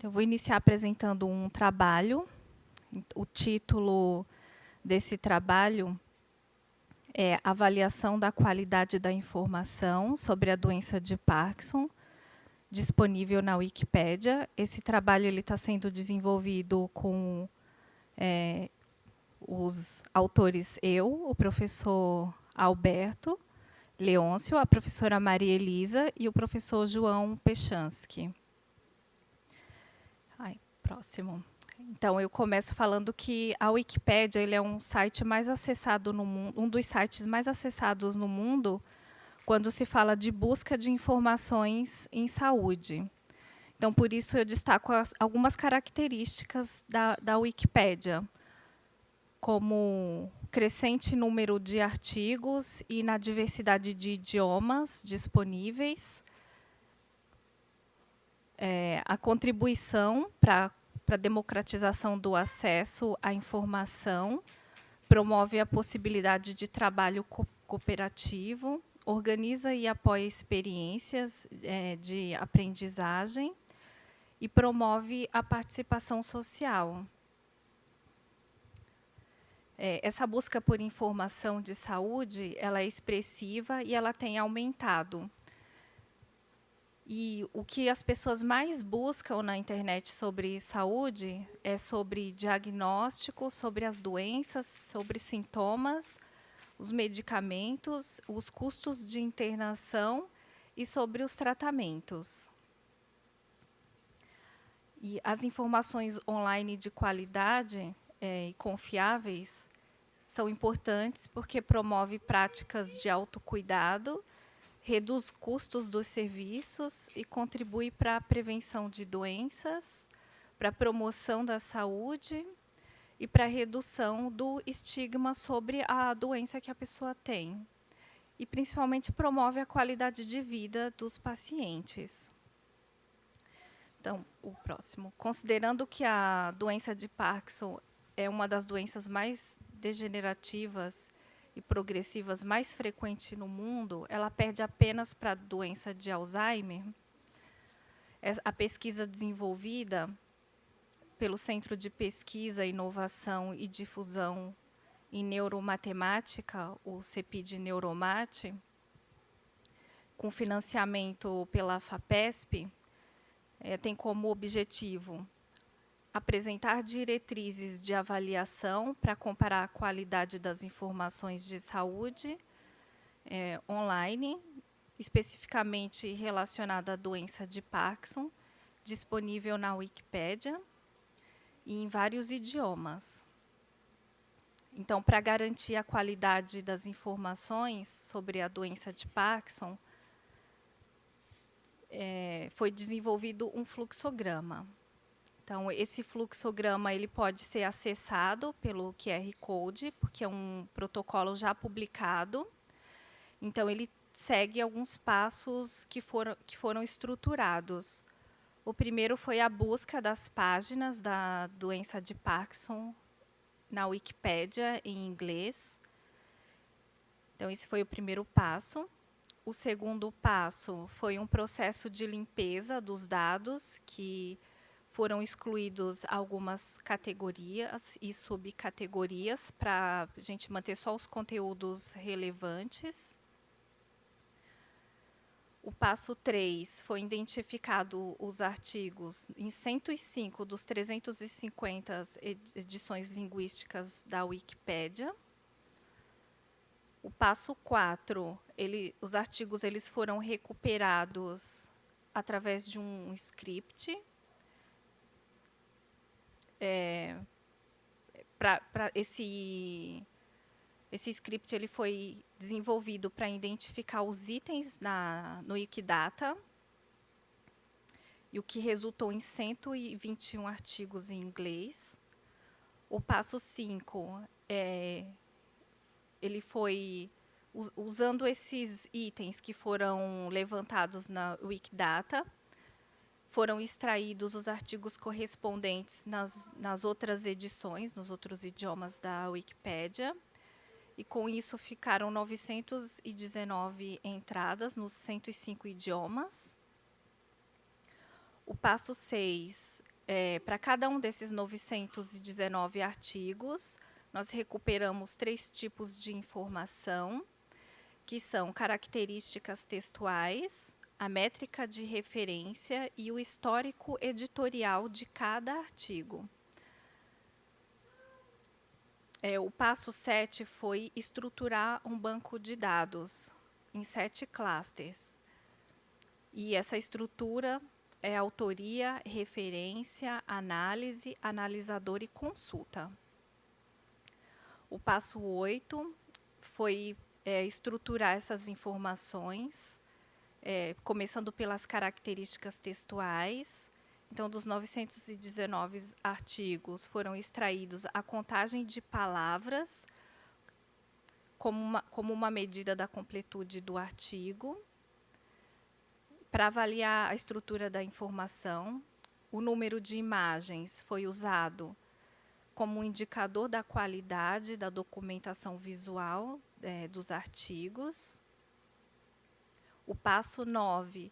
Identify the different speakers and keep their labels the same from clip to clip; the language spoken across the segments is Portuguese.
Speaker 1: Eu vou iniciar apresentando um trabalho. O título desse trabalho é Avaliação da Qualidade da Informação sobre a Doença de Parkinson, disponível na Wikipédia. Esse trabalho está sendo desenvolvido com os autores o professor Alberto Leôncio, a professora Maria Elisa e o professor João Pechansky. Próximo. Então, eu começo falando que a Wikipédia ele é um site mais acessado no mundo, um dos sites mais acessados no mundo quando se fala de busca de informações em saúde. Então, por isso, eu destaco algumas características da Wikipédia, como crescente número de artigos e na diversidade de idiomas disponíveis, a contribuição para a democratização do acesso à informação, promove a possibilidade de trabalho cooperativo, organiza e apoia experiências de aprendizagem e promove a participação social. Essa busca por informação de saúde, ela é expressiva e ela tem aumentado. E o que as pessoas mais buscam na internet sobre saúde é sobre diagnóstico, sobre as doenças, sobre sintomas, os medicamentos, os custos de internação e sobre os tratamentos. E as informações online de qualidade e confiáveis são importantes porque promove práticas de autocuidado, reduz custos dos serviços e contribui para a prevenção de doenças, para a promoção da saúde e para a redução do estigma sobre a doença que a pessoa tem. E, principalmente, promove a qualidade de vida dos pacientes. Então, o próximo. Considerando que a doença de Parkinson é uma das doenças mais degenerativas e progressivas mais frequente no mundo, ela perde apenas para a doença de Alzheimer. A pesquisa desenvolvida pelo Centro de Pesquisa, Inovação e Difusão em Neuromatemática, o CEPID-Neuromat, com financiamento pela FAPESP, tem como objetivo apresentar diretrizes de avaliação para comparar a qualidade das informações de saúde online, especificamente relacionada à doença de Parkinson, disponível na Wikipédia e em vários idiomas. Então, para garantir a qualidade das informações sobre a doença de Parkinson, foi desenvolvido um fluxograma. Então, esse fluxograma ele pode ser acessado pelo QR Code, porque é um protocolo já publicado. Então, ele segue alguns passos que foram estruturados. O primeiro foi a busca das páginas da doença de Parkinson na Wikipédia, em inglês. Então, esse foi o primeiro passo. O segundo passo foi um processo de limpeza dos dados, que foram excluídos algumas categorias e subcategorias para a gente manter só os conteúdos relevantes. O passo 3 foi identificado os artigos em 105 dos 350 edições linguísticas da Wikipédia. O passo 4, os artigos eles foram recuperados através de um script. Esse script ele foi desenvolvido para identificar os itens no Wikidata, e o que resultou em 121 artigos em inglês. O passo 5, ele foi, usando esses itens que foram levantados na Wikidata, foram extraídos os artigos correspondentes nas outras edições, nos outros idiomas da Wikipédia, e com isso ficaram 919 entradas nos 105 idiomas. O passo 6 para cada um desses 919 artigos, nós recuperamos 3 tipos de informação, que são características textuais, a métrica de referência e o histórico editorial de cada artigo. O passo 7 foi estruturar um banco de dados em 7 clusters. E essa estrutura é autoria, referência, análise, analisador e consulta. O passo 8 foi estruturar essas informações, começando pelas características textuais. Então, dos 919 artigos, foram extraídos a contagem de palavras como uma medida da completude do artigo. Para avaliar a estrutura da informação, o número de imagens foi usado como um indicador da qualidade da documentação visual dos artigos. O passo 9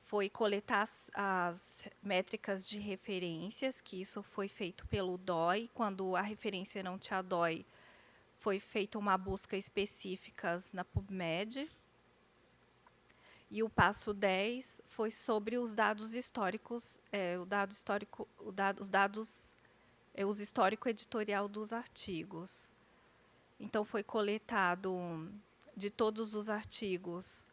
Speaker 1: foi coletar as métricas de referências, que isso foi feito pelo DOI. Quando a referência não tinha DOI, foi feita uma busca específica na PubMed. E o passo 10 foi sobre os dados históricos, os histórico editorial dos artigos. Então, foi coletado de todos os artigos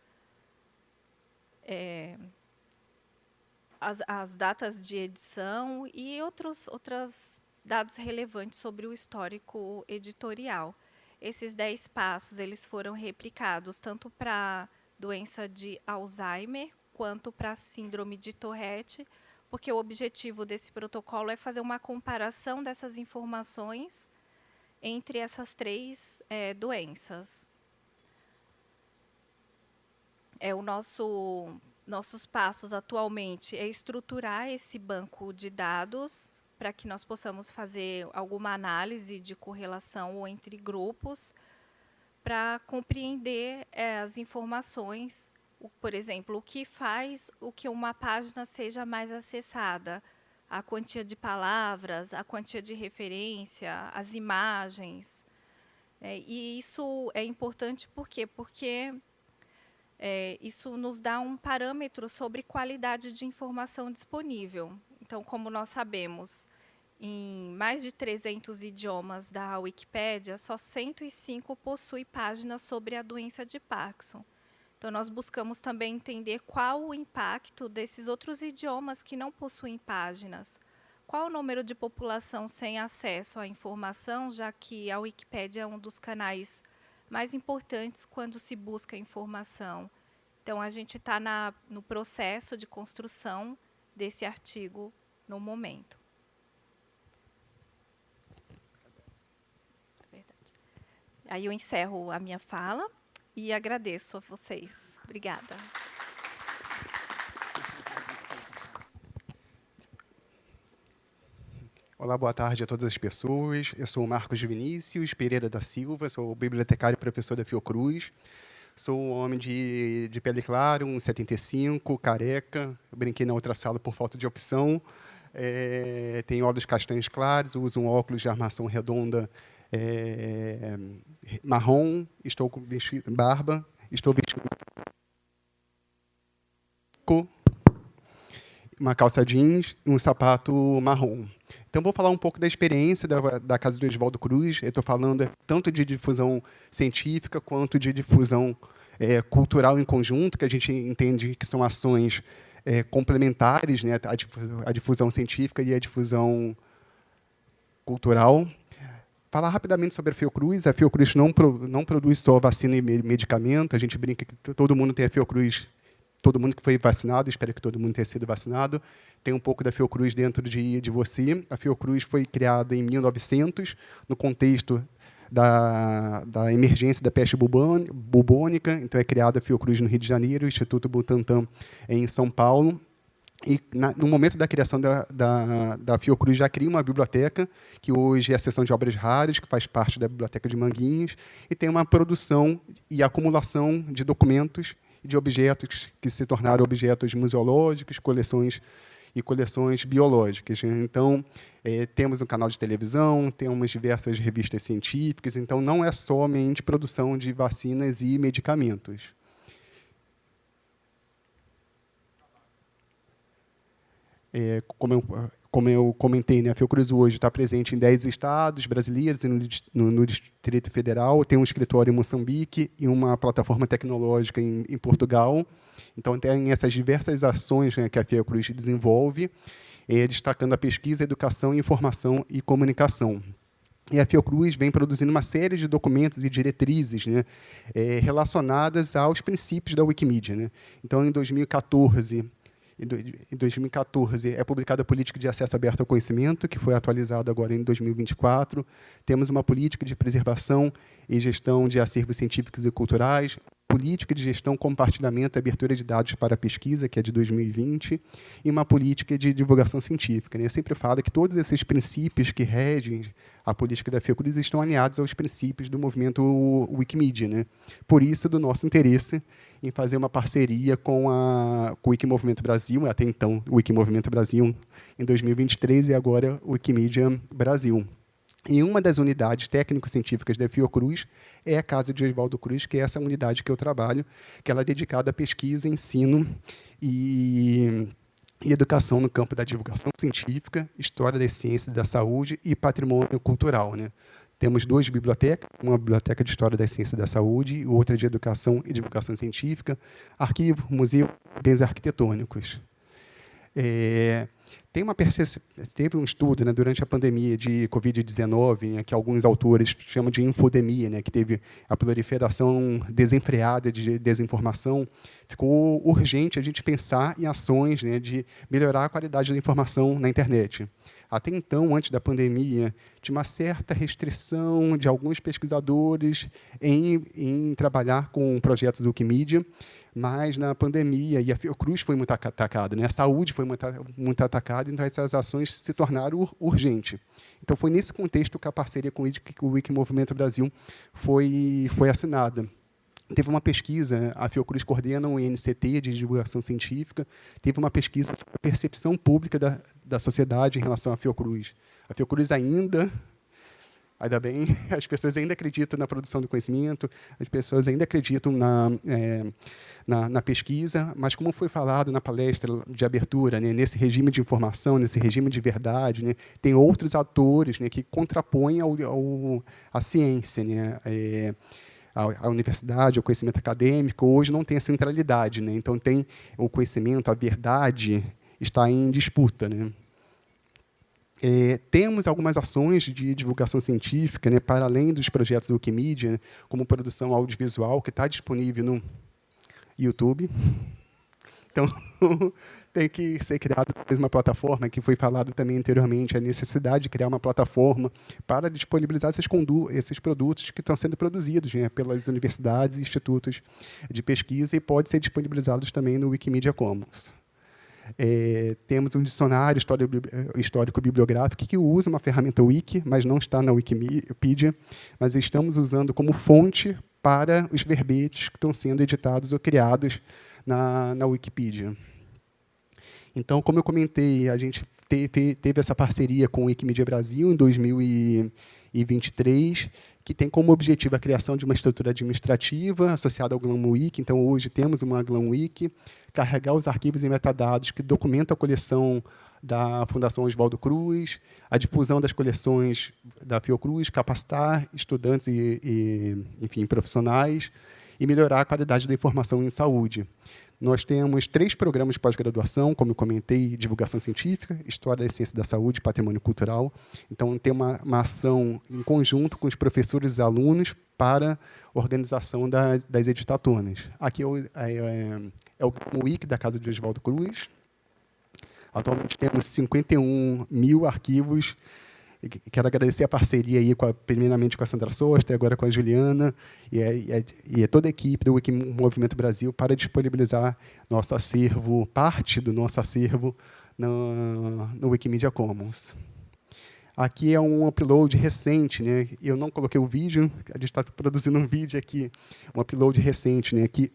Speaker 1: as datas de edição e outros dados relevantes sobre o histórico editorial. Esses 10 passos eles foram replicados tanto para doença de Alzheimer quanto para a síndrome de Tourette, porque o objetivo desse protocolo é fazer uma comparação dessas informações entre essas 3 doenças. Nossos passos atualmente é estruturar esse banco de dados para que nós possamos fazer alguma análise de correlação ou entre grupos para compreender as informações, por exemplo, o que faz o que uma página seja mais acessada, a quantia de palavras, a quantia de referência, as imagens. E isso é importante por quê? Porque isso nos dá um parâmetro sobre qualidade de informação disponível. Então, como nós sabemos, em mais de 300 idiomas da Wikipédia, só 105 possui páginas sobre a doença de Parkinson. Então, nós buscamos também entender qual o impacto desses outros idiomas que não possuem páginas. Qual o número de população sem acesso à informação, já que a Wikipédia é um dos canais mais importantes quando se busca informação. Então, a gente está no processo de construção desse artigo no momento. Aí eu encerro a minha fala e agradeço a vocês. Obrigada.
Speaker 2: Olá, boa tarde a todas as pessoas. Eu sou o Marcos Vinícius Pereira da Silva, sou bibliotecário e professor da Fiocruz. Sou um homem de pele clara, 1,75, careca. Eu brinquei na outra sala por falta de opção. Tenho olhos castanhos claros, uso um óculos de armação redonda marrom, estou com barba, estou vestindo uma calça jeans e um sapato marrom. Então, vou falar um pouco da experiência da Casa do Edvaldo Cruz. Eu estou falando tanto de difusão científica quanto de difusão cultural em conjunto, que a gente entende que são ações complementares, né, a difusão científica e a difusão cultural. Falar rapidamente sobre a Fiocruz. A Fiocruz não produz só vacina e medicamento. A gente brinca que todo mundo tem a Fiocruz, todo mundo que foi vacinado, espero que todo mundo tenha sido vacinado, tem um pouco da Fiocruz dentro de você. A Fiocruz foi criada em 1900, no contexto da emergência da peste bubônica. Então, é criada a Fiocruz no Rio de Janeiro, o Instituto Butantan em São Paulo. E, no momento da criação da Fiocruz, já cria uma biblioteca, que hoje é a seção de obras raras, que faz parte da Biblioteca de Manguinhos, e tem uma produção e acumulação de documentos e de objetos que se tornaram objetos museológicos, coleções e coleções biológicas, né? Então, temos um canal de televisão, temos diversas revistas científicas, então não é somente produção de vacinas e medicamentos. Como eu comentei, né, a Fiocruz hoje está presente em 10 estados brasileiros e no Distrito Federal, tem um escritório em Moçambique e uma plataforma tecnológica em Portugal. Então, tem essas diversas ações, né, que a Fiocruz desenvolve, destacando a pesquisa, educação, informação e comunicação. E a Fiocruz vem produzindo uma série de documentos e diretrizes, né, relacionadas aos princípios da Wikimedia, né. Então, em 2014, é publicada a Política de Acesso Aberto ao Conhecimento, que foi atualizada agora em 2024. Temos uma política de preservação e gestão de acervos científicos e culturais, política de gestão, compartilhamento e abertura de dados para a pesquisa, que é de 2020, e uma política de divulgação científica, né? Eu sempre falo que todos esses princípios que regem a política da Fiocruz estão alinhados aos princípios do movimento Wikimedia, né? Por isso, do nosso interesse em fazer uma parceria com o Wikimovimento Brasil, até então o Wikimovimento Brasil em 2023 e agora o Wikimedia Brasil. E uma das unidades técnico-científicas da Fiocruz é a Casa de Oswaldo Cruz, que é essa unidade que eu trabalho, que ela é dedicada à pesquisa, ensino e educação no campo da divulgação científica, história das ciências e da saúde e patrimônio cultural, né? Temos 2 bibliotecas, uma biblioteca de História das Ciências e da Saúde e outra de Educação e Divulgação Científica, arquivo, museu, bens arquitetônicos. Teve um estudo, né, durante a pandemia de Covid-19, né, que alguns autores chamam de infodemia, né, que teve a proliferação desenfreada de desinformação. Ficou urgente a gente pensar em ações, né, de melhorar a qualidade da informação na internet. Até então, antes da pandemia, tinha uma certa restrição de alguns pesquisadores em trabalhar com projetos Wikimedia, mas na pandemia, e a Fiocruz foi muito atacada, né? A saúde foi muito atacada, então essas ações se tornaram urgentes. Então, foi nesse contexto que a parceria com o Wikimovimento Brasil foi assinada. Teve uma pesquisa, a Fiocruz coordena um INCT de divulgação científica, teve uma pesquisa sobre a percepção pública da sociedade em relação à Fiocruz. A Fiocruz ainda bem, as pessoas ainda acreditam na produção do conhecimento, as pessoas ainda acreditam na pesquisa, mas, como foi falado na palestra de abertura, né, nesse regime de informação, nesse regime de verdade, né, tem outros atores, né, que contrapõem à ciência, né, a universidade, o conhecimento acadêmico, hoje não tem a centralidade, né? Então, tem o conhecimento, a verdade está em disputa, né? Temos algumas ações de divulgação científica, né, para além dos projetos Wikimedia, né, como produção audiovisual, que está disponível no YouTube. Então, tem que ser criada uma plataforma, que foi falado também anteriormente, a necessidade de criar uma plataforma para disponibilizar esses produtos que estão sendo produzidos, né, pelas universidades e institutos de pesquisa, e pode ser disponibilizados também no Wikimedia Commons. Temos um dicionário histórico-bibliográfico que usa uma ferramenta Wiki, mas não está na Wikipedia, mas estamos usando como fonte para os verbetes que estão sendo editados ou criados na Wikipedia. Então, como eu comentei, a gente teve essa parceria com o Wikimedia Brasil em 2023, que tem como objetivo a criação de uma estrutura administrativa associada ao GlamWiki. Então, hoje temos uma GlamWiki, carregar os arquivos e metadados que documentam a coleção da Fundação Oswaldo Cruz, a difusão das coleções da Fiocruz, capacitar estudantes enfim, profissionais e melhorar a qualidade da informação em saúde. Nós temos 3 programas de pós-graduação, como eu comentei: divulgação científica, história das ciências da saúde e patrimônio cultural. Então, tem uma ação em conjunto com os professores e alunos para a organização das editatonas. Aqui é o Wiki da Casa de Oswaldo Cruz. Atualmente temos 51 mil arquivos. Quero agradecer a parceria aí, primeiramente com a Sandra Sosta e agora com a Juliana e toda a equipe do Wikimovimento Brasil para disponibilizar nosso acervo, parte do nosso acervo no Wikimedia Commons. Aqui é um upload recente, né? Eu não coloquei o vídeo, a gente está produzindo um vídeo aqui, um upload recente, né? Que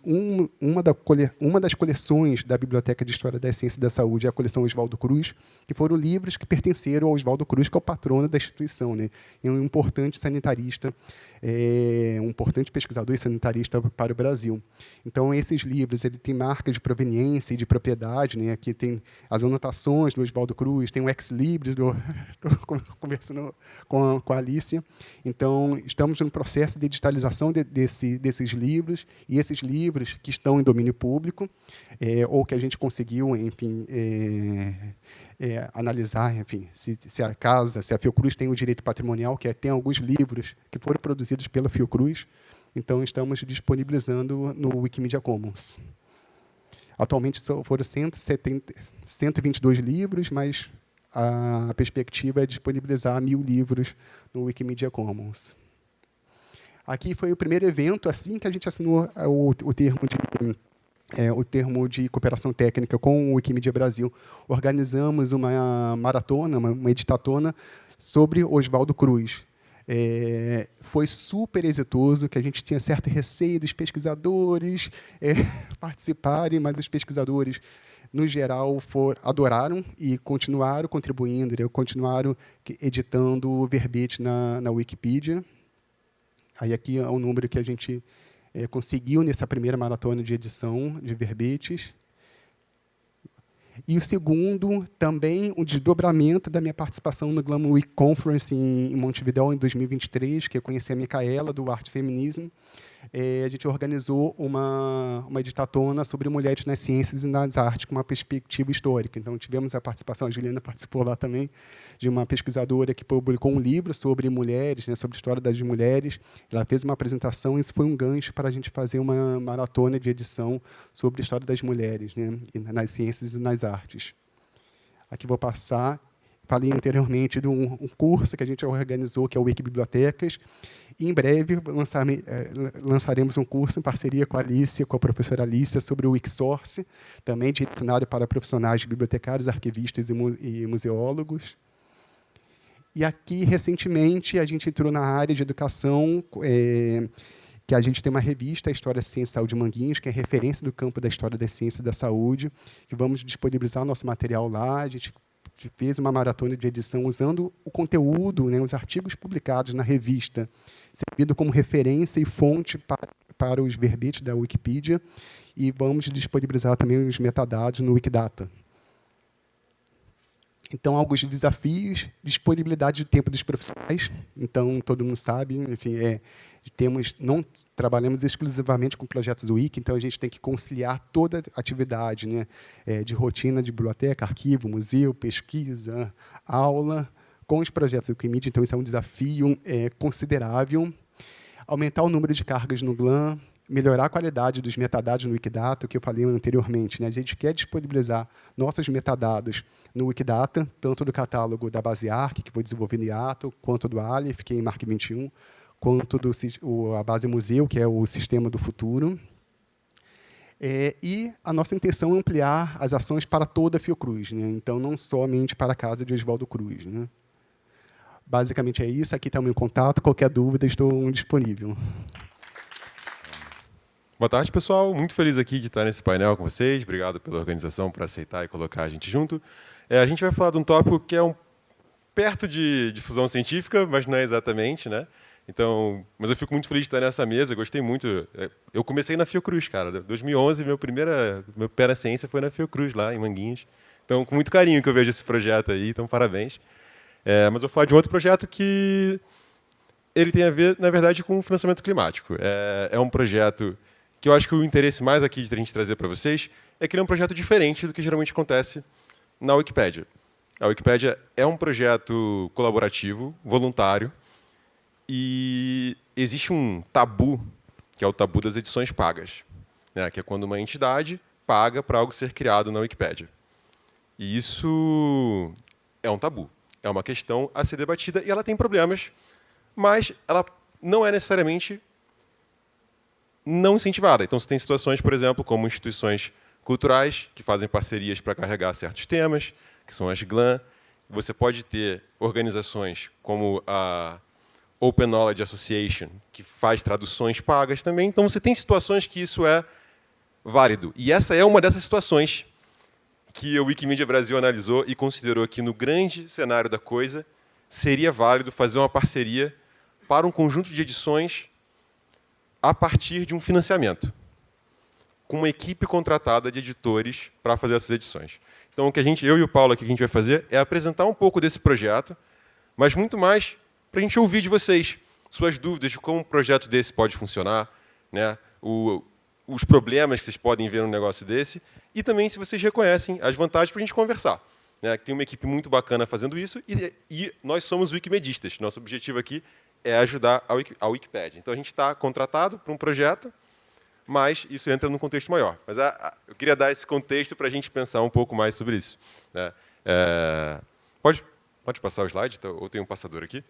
Speaker 2: uma das coleções da Biblioteca de História da Ciência e da Saúde é a coleção Oswaldo Cruz, que foram livros que pertenceram ao Oswaldo Cruz, que é o patrono da instituição, né? É um importante sanitarista, um importante pesquisador e sanitarista para o Brasil. Então, esses livros ele tem marcas de proveniência e de propriedade, né? Aqui tem as anotações do Oswaldo Cruz, tem o ex-libris do conversando com a Alicia. Então, estamos no processo de digitalização desses livros, e esses livros que estão em domínio público, ou que a gente conseguiu, enfim, analisar, enfim, se a Fiocruz tem o direito patrimonial, que tem alguns livros que foram produzidos pela Fiocruz, então estamos disponibilizando no Wikimedia Commons. Atualmente foram 122 livros, mas a perspectiva é disponibilizar 1.000 livros no Wikimedia Commons. Aqui foi o primeiro evento, assim que a gente assinou o termo de cooperação técnica com o Wikimedia Brasil. Organizamos uma maratona, uma editatona, sobre Oswaldo Cruz. Foi super exitoso, que a gente tinha certo receio dos pesquisadores participarem, mas os pesquisadores, no geral, adoraram e continuaram contribuindo, né? Continuaram editando o verbete na Wikipedia. Aí aqui é o número que a gente conseguiu nessa primeira maratona de edição de verbetes. E o segundo, também, um desdobramento da minha participação no Glam Week Conference em Montevidéu, em 2023, que eu conheci a Micaela, do Arte Feminismo. A gente organizou uma editatona sobre mulheres nas ciências e nas artes, com uma perspectiva histórica. Então, tivemos a participação, a Juliana participou lá também, de uma pesquisadora que publicou um livro sobre mulheres, né, sobre a história das mulheres. Ela fez uma apresentação, e isso foi um gancho para a gente fazer uma maratona de edição sobre a história das mulheres, né, nas ciências e nas artes. Aqui vou passar. Falei anteriormente de um curso que a gente organizou, que é o Wikibibliotecas. E, em breve, lançaremos um curso em parceria com a Alicia, com a professora Alicia, sobre o Wikisource, também direcionado para profissionais bibliotecários, arquivistas e museólogos. E aqui, recentemente, a gente entrou na área de educação, que a gente tem uma revista, a História, Ciência e Saúde Manguinhos, que é referência do campo da História da Ciência e da Saúde, que vamos disponibilizar nosso material lá. A gente fez uma maratona de edição usando o conteúdo, né, os artigos publicados na revista, servindo como referência e fonte para os verbetes da Wikipedia, e vamos disponibilizar também os metadados no Wikidata. Então, alguns desafios: disponibilidade de tempo dos profissionais. Então, todo mundo sabe, enfim, não trabalhamos exclusivamente com projetos Wiki, então a gente tem que conciliar toda a atividade, né, de rotina de biblioteca, arquivo, museu, pesquisa, aula, com os projetos Wikimedia. Então, isso é um desafio considerável. Aumentar o número de cargas no GLAM, melhorar a qualidade dos metadados no Wikidata, que eu falei anteriormente, né? A gente quer disponibilizar nossos metadados no Wikidata, tanto do catálogo da base ARC, que foi desenvolvido em IATO, quanto do Aleph, que é em Mark 21, quanto a base Museu, que é o sistema do futuro. E a nossa intenção é ampliar as ações para toda a Fiocruz, né? Então, não somente para a casa de Oswaldo Cruz, né? Basicamente é isso. Aqui está o meu contato. Qualquer dúvida, estou disponível.
Speaker 3: Boa tarde, pessoal. Muito feliz aqui de estar nesse painel com vocês. Obrigado pela organização, por aceitar e colocar a gente junto. A gente vai falar de um tópico que é perto de difusão científica, mas não é exatamente, né? Então, mas eu fico muito feliz de estar nessa mesa. Gostei muito. Eu comecei na Fiocruz, cara. 2011, meu pé na ciência foi na Fiocruz, lá em Manguinhos. Então, com muito carinho que eu vejo esse projeto aí. Então, parabéns. Mas eu vou falar de um outro projeto que ele tem a ver, na verdade, com o financiamento climático. É um projeto que eu acho que o interesse mais aqui de a gente trazer para vocês é que ele é um projeto diferente do que geralmente acontece na Wikipédia. A Wikipédia é um projeto colaborativo, voluntário, e existe um tabu, que é o tabu das edições pagas, né? Que é quando uma entidade paga para algo ser criado na Wikipédia. E isso é um tabu, é uma questão a ser debatida, e ela tem problemas, mas ela não é necessariamente não incentivada. Então, você tem situações, por exemplo, como instituições culturais que fazem parcerias para carregar certos temas, que são as GLAM. você pode ter organizações como a Open Knowledge Association, que faz traduções pagas também. Então, você tem situações que isso é válido. E essa é uma dessas situações que a Wikimedia Brasil analisou e considerou que, no grande cenário da coisa, seria válido fazer uma parceria para um conjunto de edições a partir de um financiamento, com uma equipe contratada de editores para fazer essas edições. Então, o que eu e o Paulo aqui, que a gente vai fazer é apresentar um pouco desse projeto, mas muito mais para a gente ouvir de vocês suas dúvidas de como um projeto desse pode funcionar, né? Os problemas que vocês podem ver num negócio desse, e também se vocês reconhecem as vantagens para a gente conversar. Né? Tem uma equipe muito bacana fazendo isso, e nós somos wikimedistas. Nosso objetivo aqui é ajudar a Wikipedia. Então, a gente está contratado para um projeto, mas isso entra num contexto maior. Mas eu queria dar esse contexto para a gente pensar um pouco mais sobre isso. Né? Pode passar o slide? Ou tem um passador aqui?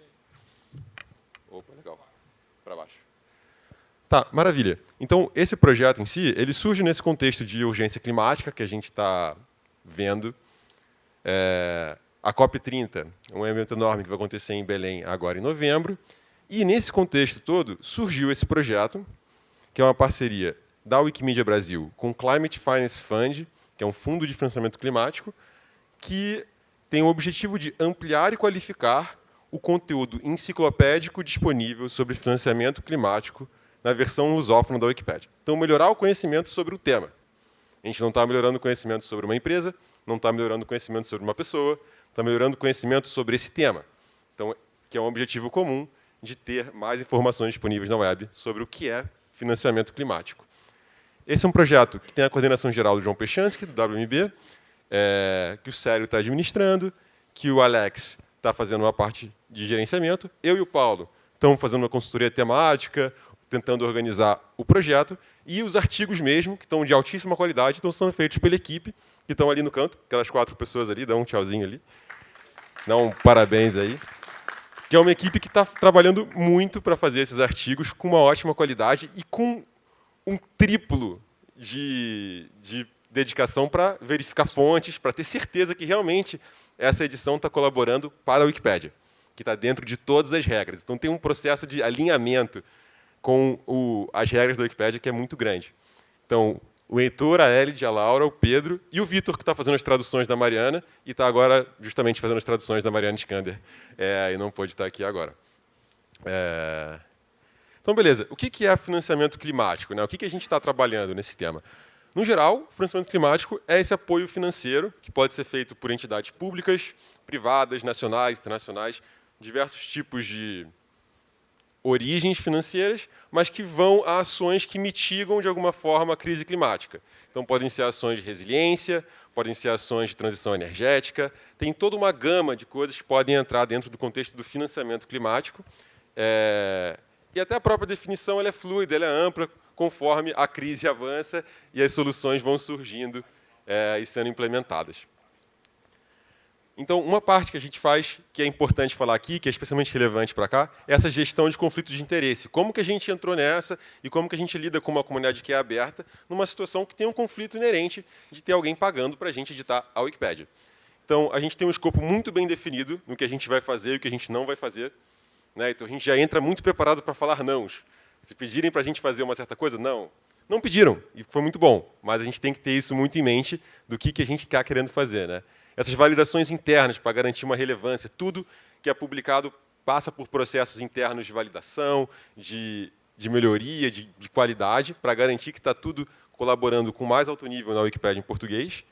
Speaker 3: Opa, legal. Para baixo. Tá, maravilha. Então, esse projeto em si, ele surge nesse contexto de urgência climática que a gente está vendo. A COP30, um evento enorme que vai acontecer em Belém agora em novembro. E, nesse contexto todo, surgiu esse projeto, que é uma parceria da Wikimedia Brasil com o Climate Finance Fund, que é um fundo de financiamento climático, que tem o objetivo de ampliar e qualificar o conteúdo enciclopédico disponível sobre financiamento climático na versão lusófona da Wikipédia. Então, melhorar o conhecimento sobre o tema. A gente não está melhorando o conhecimento sobre uma empresa, não está melhorando o conhecimento sobre uma pessoa, está melhorando o conhecimento sobre esse tema. Então, que é um objetivo comum de ter mais informações disponíveis na web sobre o que é financiamento climático. Esse é um projeto que tem a coordenação geral do João Pechansky, do WMB, que o Célio está administrando, que o Alex está fazendo uma parte de gerenciamento, eu e o Paulo estamos fazendo uma consultoria temática, tentando organizar o projeto, e os artigos mesmo, que estão de altíssima qualidade, estão sendo feitos pela equipe, que estão ali no canto, aquelas 4 pessoas ali, dá um tchauzinho ali, dá um parabéns aí, que é uma equipe que está trabalhando muito para fazer esses artigos com uma ótima qualidade e com um triplo de dedicação para verificar fontes, para ter certeza que realmente essa edição está colaborando para a Wikipédia, que está dentro de todas as regras. Então, tem um processo de alinhamento com as regras da Wikipédia que é muito grande. Então, o Heitor, a Elide, a Laura, o Pedro e o Vitor, que está fazendo as traduções da Mariana e está agora justamente fazendo as traduções da Mariana Skander, e não pôde estar aqui agora. Então, beleza. O que é financiamento climático? Né? O que a gente está trabalhando nesse tema? No geral, o financiamento climático é esse apoio financeiro que pode ser feito por entidades públicas, privadas, nacionais, internacionais, diversos tipos de origens financeiras, mas que vão a ações que mitigam, de alguma forma, a crise climática. Então, podem ser ações de resiliência, podem ser ações de transição energética, tem toda uma gama de coisas que podem entrar dentro do contexto do financiamento climático. E até a própria definição ela é fluida, ela é ampla, conforme a crise avança e as soluções vão surgindo e sendo implementadas. Então, uma parte que a gente faz, que é importante falar aqui, que é especialmente relevante para cá, é essa gestão de conflitos de interesse. Como que a gente entrou nessa e como que a gente lida com uma comunidade que é aberta numa situação que tem um conflito inerente de ter alguém pagando para a gente editar a Wikipédia. Então, a gente tem um escopo muito bem definido no que a gente vai fazer e o que a gente não vai fazer. Né? Então, a gente já entra muito preparado para falar nãos. Se pedirem para a gente fazer uma certa coisa, não. Não pediram, e foi muito bom, mas a gente tem que ter isso muito em mente do que a gente está querendo fazer. Né? Essas validações internas para garantir uma relevância, tudo que é publicado passa por processos internos de validação, de melhoria, de qualidade, para garantir que está tudo colaborando com mais alto nível na Wikipédia em português.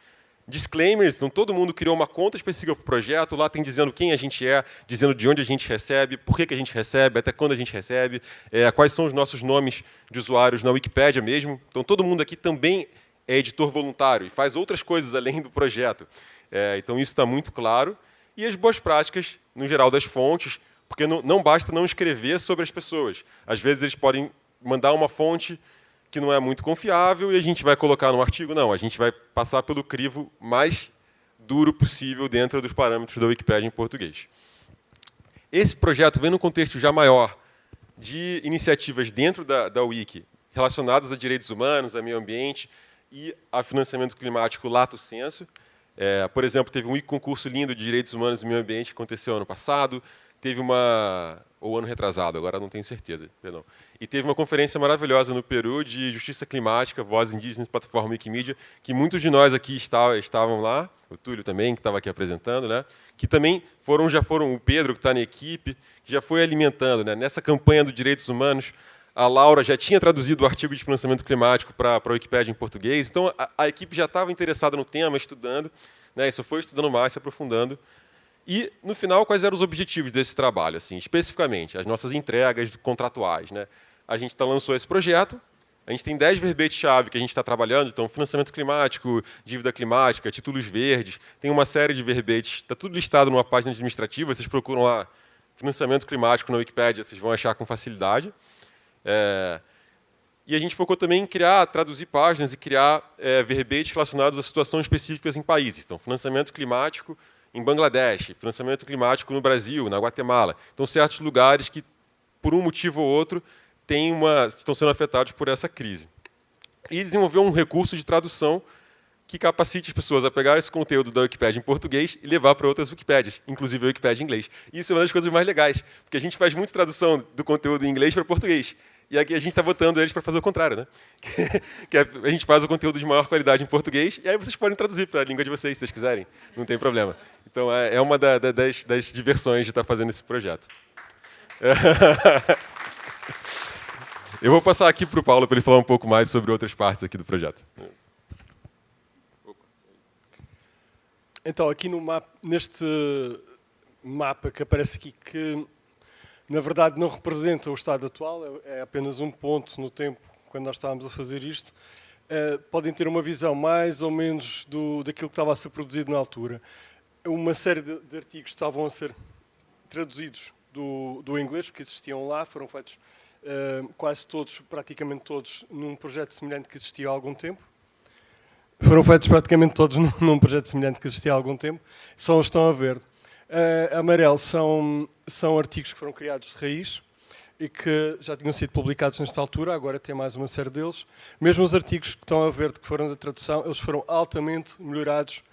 Speaker 3: Disclaimers, então todo mundo criou uma conta específica para o projeto, lá tem dizendo quem a gente é, dizendo de onde a gente recebe, por que a gente recebe, até quando a gente recebe, quais são os nossos nomes de usuários na Wikipédia mesmo. Então todo mundo aqui também é editor voluntário e faz outras coisas além do projeto. Então isso está muito claro. E as boas práticas, no geral, das fontes, porque não basta não escrever sobre as pessoas. Às vezes eles podem mandar uma fonte que não é muito confiável e a gente vai colocar no artigo. Não, a gente vai passar pelo crivo mais duro possível dentro dos parâmetros da Wikipédia em português. Esse projeto vem num contexto já maior de iniciativas dentro da Wiki relacionadas a direitos humanos, a meio ambiente e a financiamento climático lato sensu. Por exemplo, teve um concurso lindo de Direitos Humanos e Meio Ambiente que aconteceu ano passado, ou ano retrasado, agora não tenho certeza, perdão. E teve uma conferência maravilhosa no Peru de Justiça Climática, Vozes Indígenas, Plataforma Wikimedia, que muitos de nós aqui estavam lá, o Túlio também, que estava aqui apresentando, né? Que também já foram o Pedro, que está na equipe, que já foi alimentando, né? Nessa campanha dos direitos humanos, a Laura já tinha traduzido o artigo de financiamento climático para a Wikipédia em português, então a equipe já estava interessada no tema, estudando, né? E só foi estudando mais, se aprofundando. E, no final, quais eram os objetivos desse trabalho, assim, especificamente? As nossas entregas contratuais, né? A gente lançou esse projeto, a gente tem 10 verbetes-chave que a gente está trabalhando, então financiamento climático, dívida climática, títulos verdes, tem uma série de verbetes, está tudo listado numa página administrativa, vocês procuram lá financiamento climático na Wikipédia, vocês vão achar com facilidade. E a gente focou também em traduzir páginas e criar verbetes relacionados a situações específicas em países. Então, financiamento climático em Bangladesh, financiamento climático no Brasil, na Guatemala. Então, certos lugares que, por um motivo ou outro, estão sendo afetados por essa crise. E desenvolver um recurso de tradução que capacite as pessoas a pegar esse conteúdo da Wikipédia em português e levar para outras Wikipédias, inclusive a Wikipédia em inglês. E isso é uma das coisas mais legais, porque a gente faz muita tradução do conteúdo em inglês para português. E aqui a gente está botando eles para fazer o contrário, né? A gente faz o conteúdo de maior qualidade em português e aí vocês podem traduzir para a língua de vocês, se vocês quiserem. Não tem problema. Então, é uma das diversões de estar fazendo esse projeto. Eu vou passar aqui para o Paulo para ele falar um pouco mais sobre outras partes aqui do projeto.
Speaker 4: Então, aqui neste mapa que aparece aqui, que na verdade não representa o estado atual, é apenas um ponto no tempo quando nós estávamos a fazer isto, podem ter uma visão mais ou menos daquilo que estava a ser produzido na altura. Uma série de artigos estavam a ser traduzidos do inglês, porque existiam lá, foram feitos quase todos, praticamente todos, num projeto semelhante que existia há algum tempo. Foram feitos praticamente todos num projeto semelhante que existia há algum tempo. Só os estão a verde. Amarelo são artigos que foram criados de raiz e que já tinham sido publicados nesta altura, agora tem mais uma série deles. Mesmo os artigos que estão a verde, que foram da tradução, eles foram altamente melhorados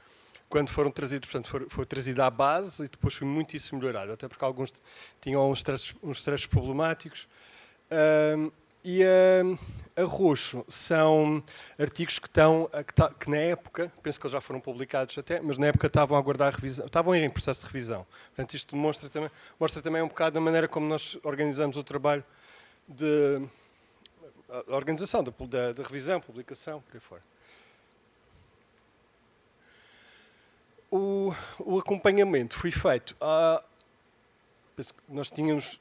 Speaker 4: quando foram trazidos. Portanto, foi trazida à base e depois foi muitíssimo melhorado, até porque alguns tinham uns trechos problemáticos. E a roxo são artigos que na época, penso que eles já foram publicados até, mas na época estavam a aguardar revisão, estavam em processo de revisão. Portanto, isto mostra também um bocado da maneira como nós organizamos o trabalho a organização da revisão, publicação, por aí fora. O acompanhamento foi feito penso que nós tínhamos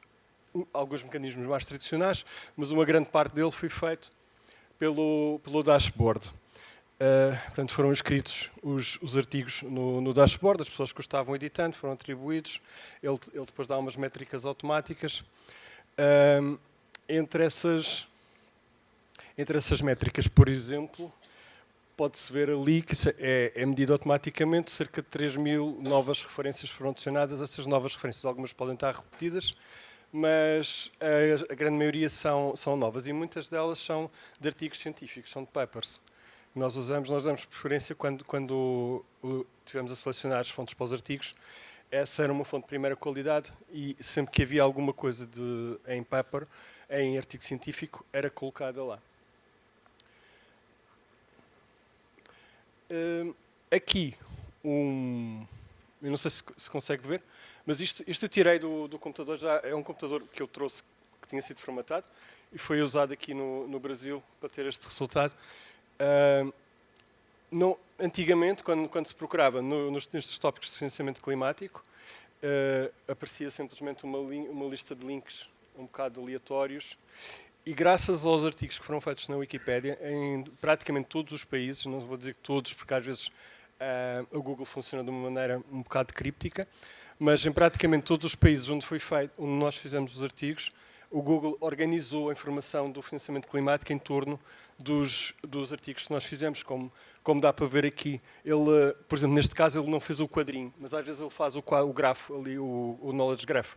Speaker 4: alguns mecanismos mais tradicionais, mas uma grande parte dele foi feito pelo dashboard. Portanto, foram escritos os artigos no dashboard, as pessoas que o estavam editando foram atribuídos, ele depois dá umas métricas automáticas. Entre essas métricas, por exemplo, pode-se ver ali que é medido automaticamente, cerca de 3.000 novas referências foram adicionadas. Essas novas referências, algumas podem estar repetidas, mas a grande maioria são novas e muitas delas são de artigos científicos, são de papers. Nós damos preferência quando tivemos a selecionar as fontes para os artigos. Essa era uma fonte de primeira qualidade e sempre que havia alguma coisa em paper, em artigo científico, era colocada lá. Aqui, eu não sei se consegue ver, mas isto eu tirei do computador, já é um computador que eu trouxe, que tinha sido formatado, e foi usado aqui no Brasil para ter este resultado. Antigamente, quando se procurava nestes tópicos de financiamento climático, aparecia simplesmente uma lista de links um bocado aleatórios, e graças aos artigos que foram feitos na Wikipédia, em praticamente todos os países, não vou dizer que todos, porque às vezes o Google funciona de uma maneira um bocado críptica, mas em praticamente todos os países onde nós fizemos os artigos, o Google organizou a informação do financiamento climático em torno dos artigos que nós fizemos, como dá para ver aqui. Ele, por exemplo, neste caso ele não fez o quadrinho, mas às vezes ele faz o grafo ali, o knowledge graph.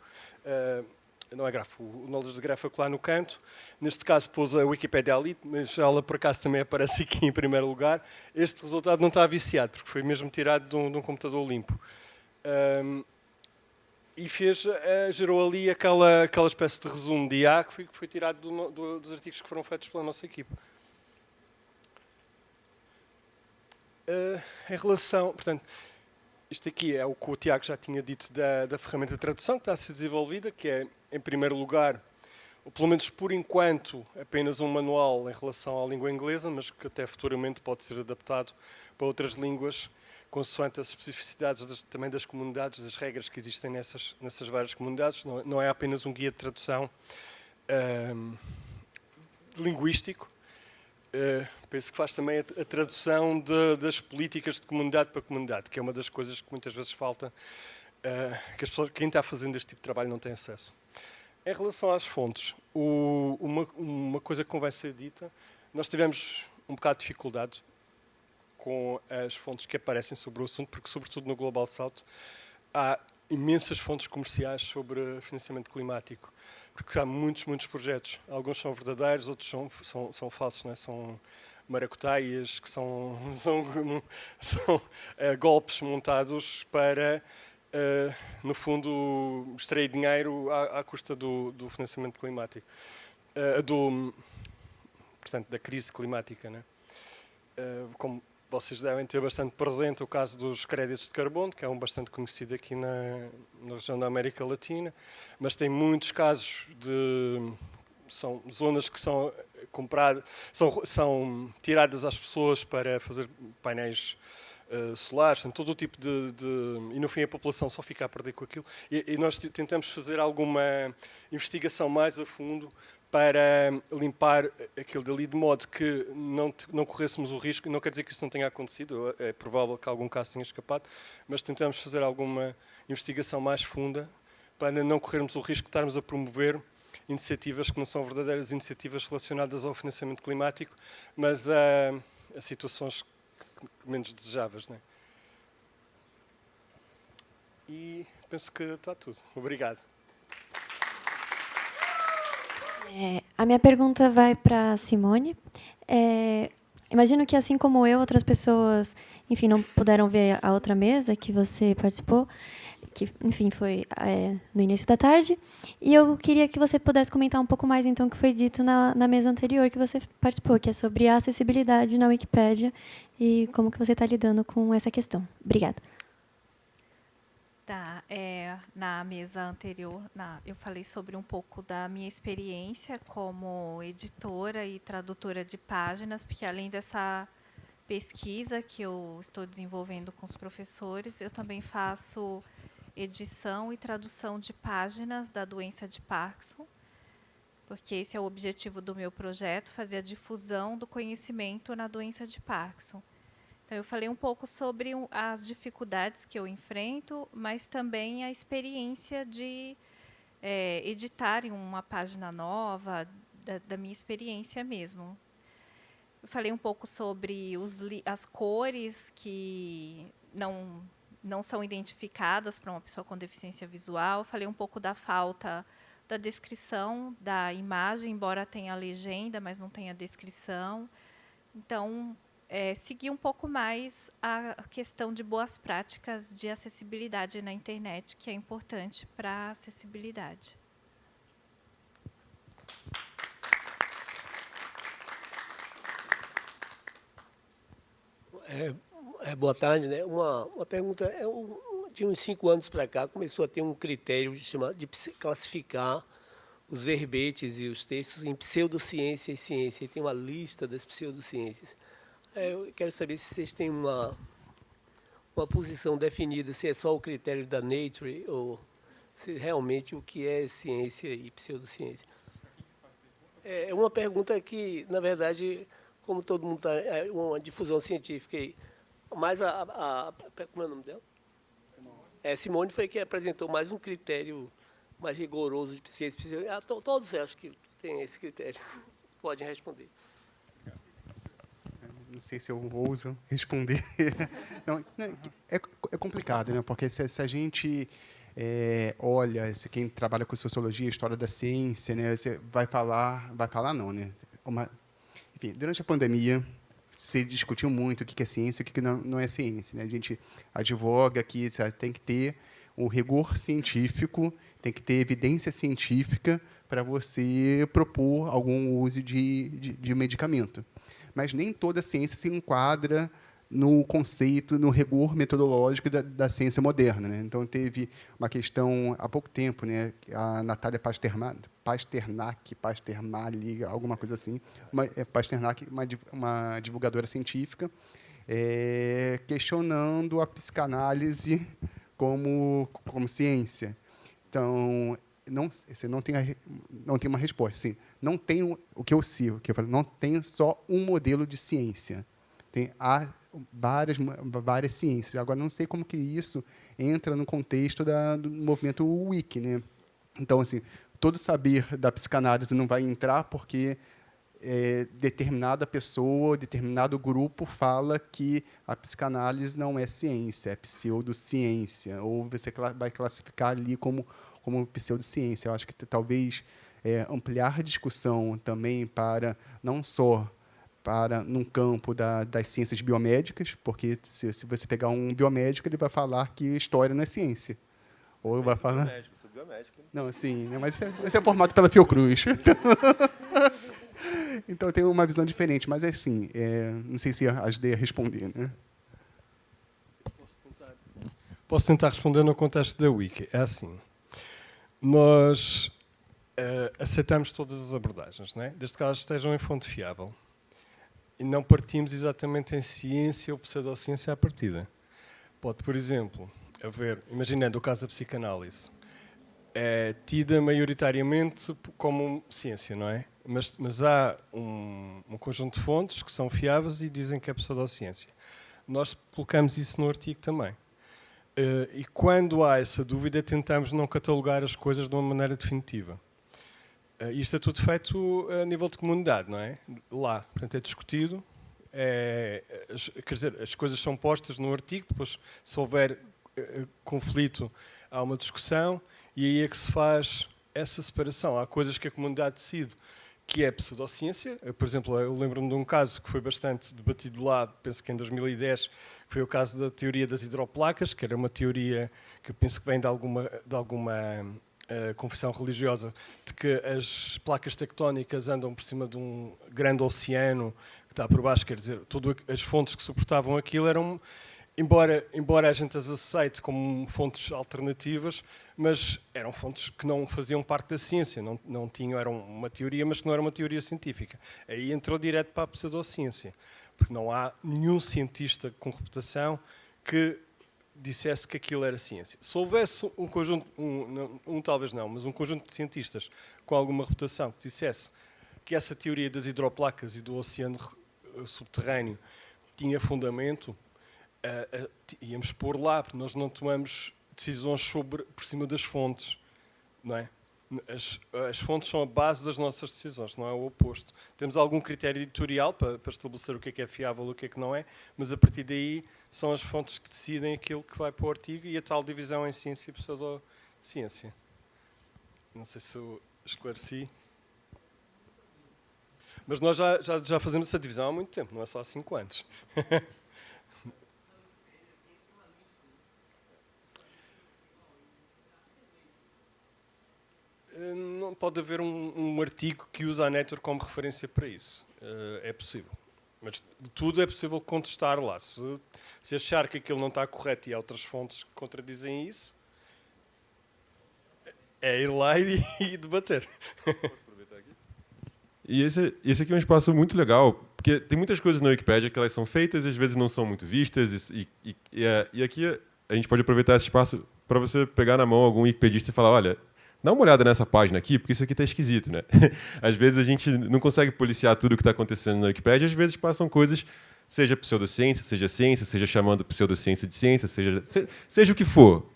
Speaker 4: não é graph, o knowledge graph lá no canto. Neste caso pôs a Wikipedia ali, mas ela por acaso também aparece aqui em primeiro lugar. Este resultado não está viciado, porque foi mesmo tirado de um computador limpo. E gerou ali aquela espécie de resumo de IA que foi tirado dos artigos que foram feitos pela nossa equipe. Em relação, portanto, isto aqui é o que o Tiago já tinha dito da ferramenta de tradução que está a ser desenvolvida, que é, em primeiro lugar, ou pelo menos por enquanto, apenas um manual em relação à língua inglesa, mas que até futuramente pode ser adaptado para outras línguas, consoante as especificidades também das comunidades, das regras que existem nessas várias comunidades. Não é apenas um guia de tradução linguístico. Penso que faz também a tradução das políticas de comunidade para comunidade, que é uma das coisas que muitas vezes falta, que as pessoas, quem está fazendo este tipo de trabalho não tem acesso. Em relação às fontes, uma coisa que convém ser dita, nós tivemos um bocado de dificuldade com as fontes que aparecem sobre o assunto, porque sobretudo no Global South há imensas fontes comerciais sobre financiamento climático, porque há muitos projetos. Alguns são verdadeiros, outros são falsos, não é? São maracutaias, que são golpes montados para, no fundo, extrair dinheiro à custa do financiamento climático, portanto, da crise climática, não é? Como vocês devem ter bastante presente o caso dos créditos de carbono, que é bastante conhecido aqui na região da América Latina, mas tem muitos casos são zonas que são compradas, são tiradas às pessoas para fazer painéis solares, portanto, todo o tipo e no fim a população só fica a perder com aquilo. E nós tentamos fazer alguma investigação mais a fundo para limpar aquilo dali, de modo que não corrêssemos o risco. Não quer dizer que isso não tenha acontecido, é provável que algum caso tenha escapado, mas tentamos fazer alguma investigação mais funda para não corrermos o risco de estarmos a promover iniciativas que não são verdadeiras iniciativas relacionadas ao financiamento climático, mas a situações menos desejáveis, não é? E penso que está tudo. Obrigado.
Speaker 5: A minha pergunta vai para a Simone. Imagino que, assim como eu, outras pessoas, enfim, não puderam ver a outra mesa que você participou, que, enfim, foi no início da tarde. E eu queria que você pudesse comentar um pouco mais, então, o que foi dito na mesa anterior que você participou, que é sobre a acessibilidade na Wikipédia e como que você está lidando com essa questão. Obrigada.
Speaker 1: Tá, na mesa anterior, eu falei sobre um pouco da minha experiência como editora e tradutora de páginas, porque além dessa pesquisa que eu estou desenvolvendo com os professores, eu também faço edição e tradução de páginas da doença de Parkinson, porque esse é o objetivo do meu projeto, fazer a difusão do conhecimento na doença de Parkinson. Então, eu falei um pouco sobre as dificuldades que eu enfrento, mas também a experiência de editar em uma página nova, da minha experiência mesmo. Eu falei um pouco sobre as cores que não são identificadas para uma pessoa com deficiência visual. Falei um pouco da falta da descrição da imagem, embora tenha legenda, mas não tenha descrição. Então, seguir um pouco mais a questão de boas práticas de acessibilidade na internet, que é importante para a acessibilidade.
Speaker 6: Boa tarde, né? Uma pergunta, de uns 5 anos para cá, começou a ter um critério de classificar os verbetes e os textos em pseudociência e ciência. E tem uma lista das pseudociências. Eu quero saber se vocês têm uma posição definida, se é só o critério da Nature ou se realmente o que é ciência e pseudociência. É uma pergunta que, na verdade, como todo mundo está, é uma difusão científica. Mas como é o nome dela? Simone foi que apresentou mais um critério mais rigoroso de ciência. Todos acho que têm esse critério. Podem responder.
Speaker 2: Não sei se eu ouso responder. Não, é complicado, né? Porque se a gente olha, quem trabalha com sociologia, história da ciência, né, você vai falar não, né? Enfim, durante a pandemia, se discutiu muito o que é ciência e o que não é ciência, né? A gente advoga que tem que ter um rigor científico, tem que ter evidência científica para você propor algum uso de medicamento. Mas nem toda ciência se enquadra no conceito, no rigor metodológico da ciência moderna, né? Então, teve uma questão, há pouco tempo, né, a Natália Pasternak, alguma coisa assim, Pasternak, uma divulgadora científica, questionando a psicanálise como ciência. Então, você não tem uma resposta. Assim, não tem o que eu sigo, que eu falo, não tem só um modelo de ciência. Há várias ciências. Agora, não sei como que isso entra no contexto do movimento Wiki, né? Então, assim, todo saber da psicanálise não vai entrar porque determinada pessoa, determinado grupo fala que a psicanálise não é ciência, é pseudociência, ou você vai classificar ali como pseudociência. Eu acho que talvez ampliar a discussão também para não só num campo das ciências biomédicas, porque se você pegar um biomédico, ele vai falar que história não é ciência. Ou vai falar...
Speaker 3: Sou biomédico.
Speaker 2: Não, assim, né, mas você é formado pela Fiocruz. Então, tem uma visão diferente. Mas, enfim, não sei se ajudei a responder, né?
Speaker 4: Posso tentar responder no contexto da Wiki. É assim, nós aceitamos todas as abordagens, não é? Desde que elas estejam em fonte fiável. E não partimos exatamente em ciência ou pseudociência à partida. Pode, por exemplo, imaginando o caso da psicanálise, é tida maioritariamente como ciência, não é? Mas há um conjunto de fontes que são fiáveis e dizem que é pseudociência. Nós colocamos isso no artigo também. E quando há essa dúvida, tentamos não catalogar as coisas de uma maneira definitiva. Isto é tudo feito a nível de comunidade, não é? Lá, portanto, é discutido. Quer dizer, as coisas são postas no artigo, depois, se houver conflito, há uma discussão, e aí é que se faz essa separação. Há coisas que a comunidade decide que é pseudociência. Por exemplo, eu lembro-me de um caso que foi bastante debatido lá, penso que em 2010, que foi o caso da teoria das hidroplacas, que era uma teoria que eu penso que vem de alguma confissão religiosa, de que as placas tectónicas andam por cima de um grande oceano que está por baixo, quer dizer, todas as fontes que suportavam aquilo eram, embora a gente as aceite como fontes alternativas, mas eram fontes que não faziam parte da ciência, não tinham, eram uma teoria, mas que não era uma teoria científica. Aí entrou direto para a pseudociência, porque não há nenhum cientista com reputação que dissesse que aquilo era ciência. Se houvesse um conjunto, talvez não, mas um conjunto de cientistas com alguma reputação que dissesse que essa teoria das hidroplacas e do oceano subterrâneo tinha fundamento, íamos pôr lá, porque nós não tomamos decisões por cima das fontes, não é? As fontes são a base das nossas decisões, não é o oposto. Temos algum critério editorial para estabelecer o que é fiável e o que é que não é, mas a partir daí são as fontes que decidem aquilo que vai para o artigo e a tal divisão em ciência e pseudociência. Não sei se eu esclareci. Mas nós já fazemos essa divisão há muito tempo, não é só há 5 anos. Não pode haver um artigo que usa a Nature como referência para isso. É possível. Mas tudo é possível contestar lá. Se achar que aquilo não está correto e há outras fontes que contradizem isso, é ir lá e debater.
Speaker 3: E esse aqui é um espaço muito legal, porque tem muitas coisas na Wikipédia que elas são feitas e às vezes não são muito vistas. E aqui a gente pode aproveitar esse espaço para você pegar na mão algum wikipedista e falar, olha, dá uma olhada nessa página aqui, porque isso aqui está esquisito, né? Às vezes a gente não consegue policiar tudo o que está acontecendo na Wikipédia, às vezes passam coisas, seja pseudociência, seja ciência, seja chamando pseudociência de ciência, seja o que for.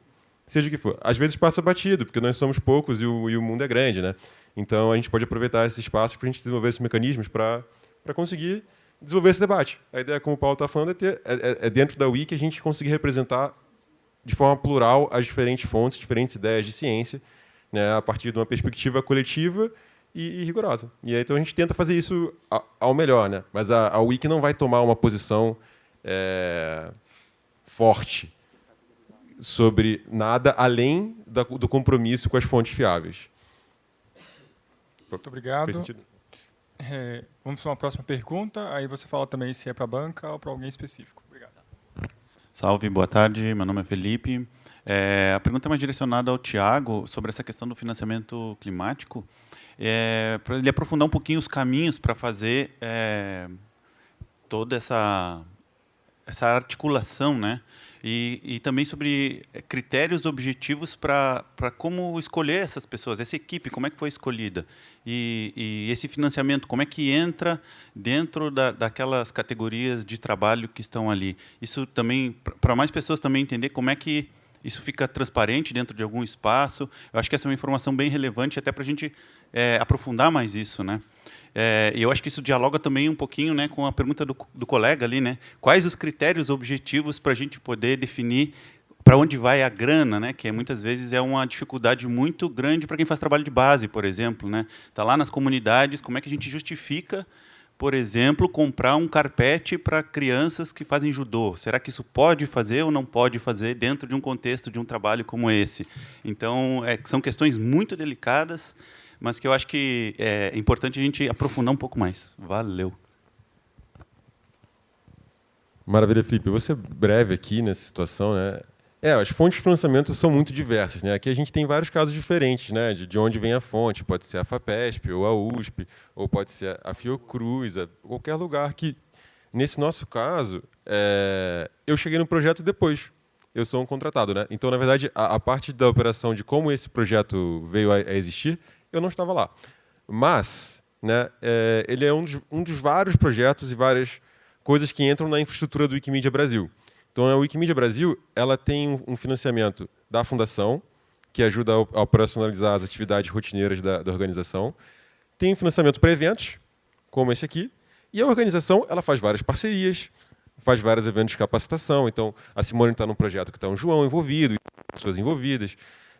Speaker 3: Seja o que for. Às vezes passa batido, porque nós somos poucos e o mundo é grande, né? Então a gente pode aproveitar esse espaço para a gente desenvolver esses mecanismos para conseguir desenvolver esse debate. A ideia, como o Paulo está falando, é dentro da Wiki a gente conseguir representar de forma plural as diferentes fontes, diferentes ideias de ciência, né, a partir de uma perspectiva coletiva e rigorosa. E aí, então a gente tenta fazer isso ao melhor, né? Mas a Wiki não vai tomar uma posição forte sobre nada além do compromisso com as fontes fiáveis.
Speaker 7: Muito obrigado.
Speaker 3: Fez sentido?
Speaker 7: Vamos para uma próxima pergunta. Aí você fala também se é para a banca ou para alguém específico. Obrigado.
Speaker 8: Salve, boa tarde. Meu nome é Felipe. A pergunta é mais direcionada ao Tiago sobre essa questão do financiamento climático. Para ele aprofundar um pouquinho os caminhos para fazer toda essa articulação, né? E também sobre critérios objetivos para como escolher essas pessoas, essa equipe, como é que foi escolhida. E esse financiamento, como é que entra dentro daquelas categorias de trabalho que estão ali. Isso também, para mais pessoas também entender como é que isso fica transparente dentro de algum espaço. Eu acho que essa é uma informação bem relevante até para a gente aprofundar mais isso, né? E eu acho que isso dialoga também um pouquinho, né, com a pergunta do colega ali, né? Quais os critérios objetivos para a gente poder definir para onde vai a grana, né? Que muitas vezes é uma dificuldade muito grande para quem faz trabalho de base, por exemplo, né? Tá lá nas comunidades, como é que a gente justifica, por exemplo, comprar um carpete para crianças que fazem judô? Será que isso pode fazer ou não pode fazer dentro de um contexto de um trabalho como esse? Então, são questões muito delicadas, mas que eu acho que é importante a gente aprofundar um pouco mais. Valeu.
Speaker 3: Maravilha, Felipe. Eu vou ser breve aqui nessa situação, né? As fontes de financiamento são muito diversas, né? Aqui a gente tem vários casos diferentes, né? De onde vem a fonte. Pode ser a FAPESP, ou a USP, ou pode ser a Fiocruz, qualquer lugar que... Nesse nosso caso, eu cheguei no projeto depois. Eu sou um contratado, né? Então, na verdade, a parte da operação de como esse projeto veio a existir, eu não estava lá. Mas, né, ele é um dos vários projetos e várias coisas que entram na infraestrutura do Wikimedia Brasil. Então, a Wikimedia Brasil ela tem um financiamento da Fundação, que ajuda a operacionalizar as atividades rotineiras da organização. Tem um financiamento para eventos, como esse aqui. E a organização ela faz várias parcerias, faz vários eventos de capacitação. Então, a Simone está num projeto que está um João envolvido, pessoas envolvidas.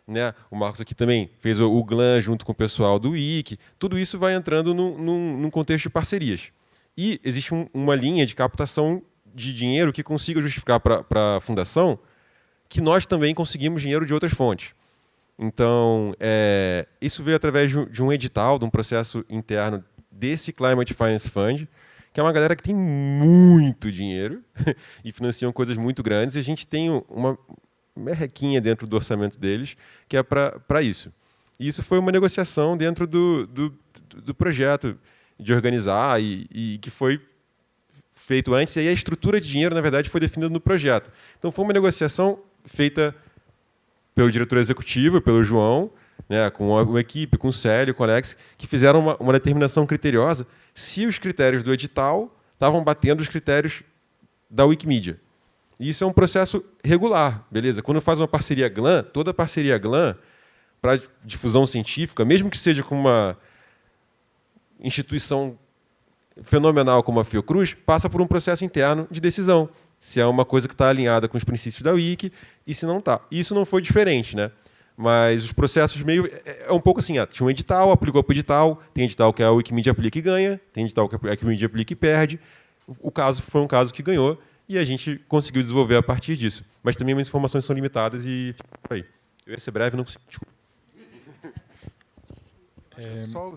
Speaker 3: Né? O Marcos aqui também fez o GLAM junto com o pessoal do Wiki. Tudo isso vai entrando num contexto de parcerias. E existe uma linha de captação de dinheiro que consiga justificar para a Fundação que nós também conseguimos dinheiro de outras fontes. Então, isso veio através de um edital, de um processo interno desse Climate Finance Fund, que é uma galera que tem muito dinheiro e financiam coisas muito grandes, e a gente tem uma merrequinha dentro do orçamento deles, que é para isso. E isso foi uma negociação dentro do projeto de organizar e que foi feito antes, e aí a estrutura de dinheiro, na verdade, foi definida no projeto. Então, foi uma negociação feita pelo diretor executivo, pelo João, né, com a equipe, com o Célio, com o Alex, que fizeram uma determinação criteriosa se os critérios do edital estavam batendo os critérios da Wikimedia. E isso é um processo regular, beleza? Quando faz uma parceria GLAM, toda parceria GLAM para difusão científica, mesmo que seja com uma instituição fenomenal como a Fiocruz, passa por um processo interno de decisão, se é uma coisa que está alinhada com os princípios da Wiki e se não está. Isso não foi diferente, né? Mas os processos meio... É um pouco assim, tinha um edital, aplicou para o edital, tem edital que a Wikimedia aplica e ganha, tem edital que a Wikimedia aplica e perde. O caso foi um caso que ganhou, e a gente conseguiu desenvolver a partir disso. Mas também as informações são limitadas e fica por aí. Eu ia ser breve, não consigo. Desculpa.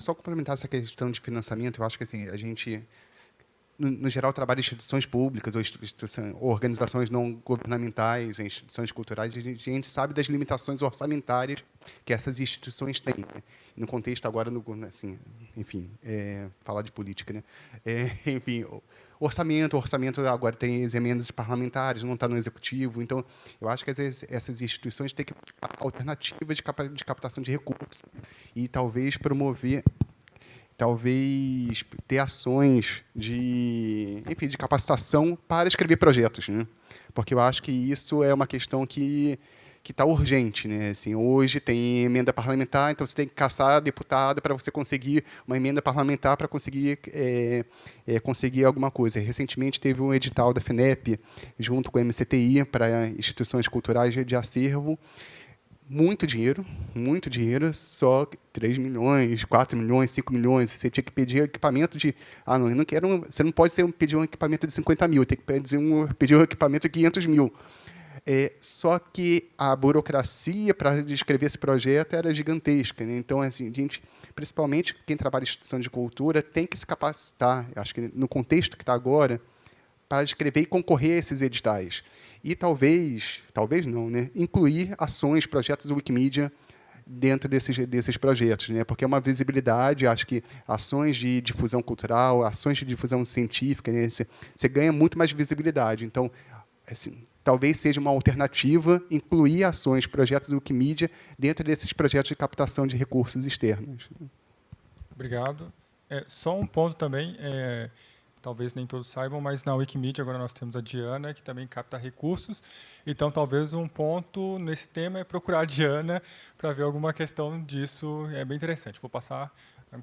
Speaker 2: Só complementar essa questão de financiamento, eu acho que assim, a gente, no geral, trabalha em instituições públicas ou organizações não governamentais, instituições culturais, a gente sabe das limitações orçamentárias que essas instituições têm. Né? No contexto agora, assim, enfim, falar de política, né? Enfim, orçamento agora tem as emendas parlamentares, não está no executivo, então eu acho que essas instituições têm que alternativas de captação de recursos e talvez promover, ter ações de capacitação para escrever projetos, né? Porque eu acho que isso é uma questão que que está urgente, né? Assim, hoje tem emenda parlamentar, então você tem que caçar deputado para você conseguir uma emenda parlamentar para conseguir conseguir alguma coisa. Recentemente teve um edital da FINEP junto com a MCTI para instituições culturais de acervo. Muito dinheiro, só 3 milhões, 4 milhões, 5 milhões. Você tinha que pedir equipamento de... não, eu não quero... Você não pode pedir um equipamento de 50 mil, tem que pedir um equipamento de 500 mil. Só que a burocracia para descrever esse projeto era gigantesca, né? Então, assim, gente, principalmente quem trabalha em instituição de cultura, tem que se capacitar, acho que no contexto que está agora, para escrever e concorrer a esses editais. E talvez não, né? Incluir ações, projetos do Wikimedia dentro desses projetos, né? Porque é uma visibilidade, acho que ações de difusão cultural, ações de difusão científica, né? Você ganha muito mais visibilidade. Então, assim, talvez seja uma alternativa incluir ações, projetos do Wikimedia dentro desses projetos de captação de recursos externos.
Speaker 7: Obrigado. Só um ponto também, talvez nem todos saibam, mas na Wikimedia agora nós temos a Diana, que também capta recursos. Então, talvez um ponto nesse tema é procurar a Diana para ver alguma questão disso. É bem interessante. Vou passar